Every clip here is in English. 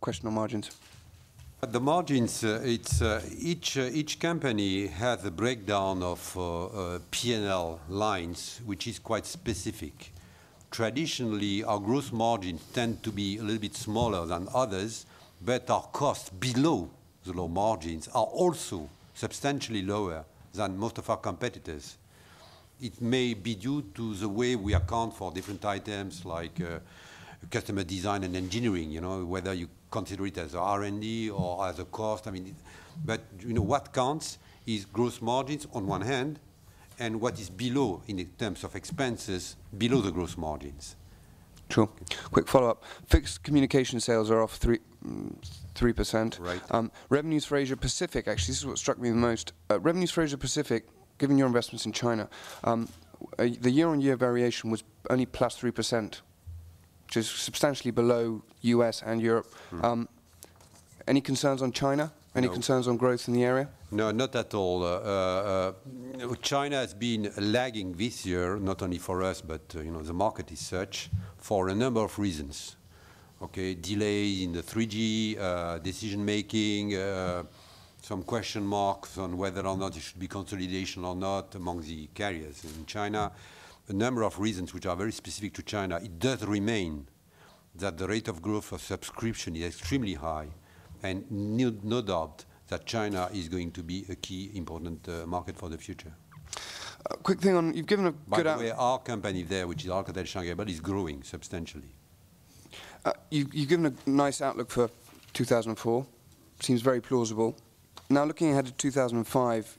question on margins. The margins, each company has a breakdown of P&L lines, which is quite specific. Traditionally, our gross margins tend to be a little bit smaller than others, but our costs below the low margins are also substantially lower than most of our competitors. It may be due to the way we account for different items like customer design and engineering, you know, whether you consider it as a R&D or as a cost. I mean, but you know, what counts is gross margins on one hand, and what is below in terms of expenses below the gross margins. Sure. Quick follow-up. Fixed communication sales are off 3%. Right. Revenues for Asia Pacific, actually, this is what struck me the most. Revenues for Asia Pacific, given your investments in China, the year-on-year variation was only plus 3%, which is substantially below US and Europe. Any concerns on China? Any concerns on growth in the area? No, not at all. China has been lagging this year, not only for us, but you know, the market is such for a number of reasons. Okay, delay in the 3G decision making, some question marks on whether or not it should be consolidation or not among the carriers in China. A number of reasons which are very specific to China. It does remain that the rate of growth of subscription is extremely high, and no doubt that China is going to be a key important market for the future. Quick thing on, you've given a By good the way, our company there, which is Alcatel Shanghai, is growing substantially. You've given a nice outlook for 2004. Seems very plausible. Now looking ahead to 2005,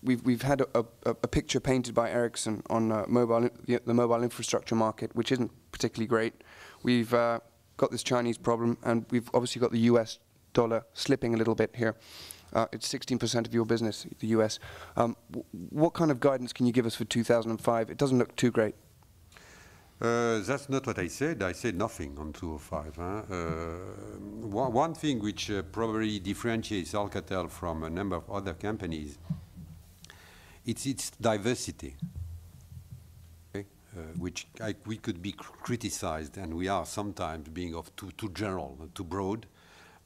we've had a picture painted by Ericsson on the mobile infrastructure market, which isn't particularly great. We've got this Chinese problem, and we've obviously got the US dollar slipping a little bit here. It's 16% of your business, the US. What kind of guidance can you give us for 2005? It doesn't look too great. That's not what I said. I said nothing on 2005. One thing which probably differentiates Alcatel from a number of other companies, it's its diversity, okay? Which we could be criticized, and we are sometimes being too general, too broad.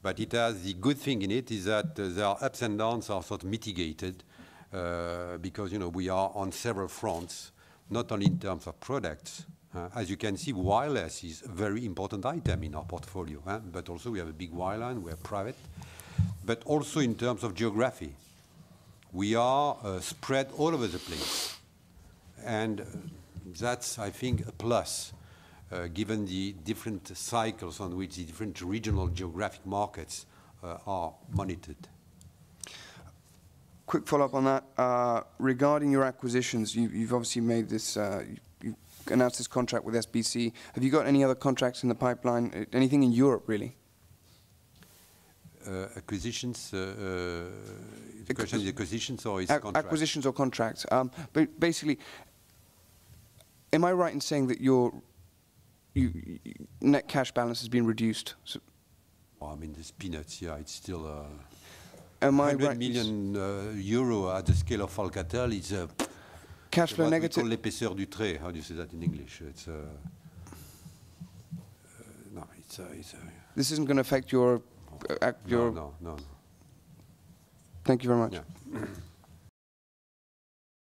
But it has the good thing in it is that their ups and downs are sort of mitigated because you know we are on several fronts, not only in terms of products. As you can see, wireless is a very important item in our portfolio, but also we have a big wireline, we are private, but also in terms of geography. We are spread all over the place, and that's, I think, a plus, given the different cycles on which the different regional geographic markets are monitored. Quick follow-up on that. Regarding your acquisitions, you've obviously made this, you've announced this contract with SBC. Have you got any other contracts in the pipeline? Anything in Europe, really? Acquisitions, the question is acquisitions or is contracts? Acquisitions or contracts. But basically, am I right in saying that your net cash balance has been reduced? So well, I mean, there's peanuts, yeah, it's still am I 100 right million euro at the scale of Alcatel is cash flow negative. We call l'épaisseur du trait. How do you say that in English? It's no, it's this isn't going to affect your no. Thank you very much. Yeah.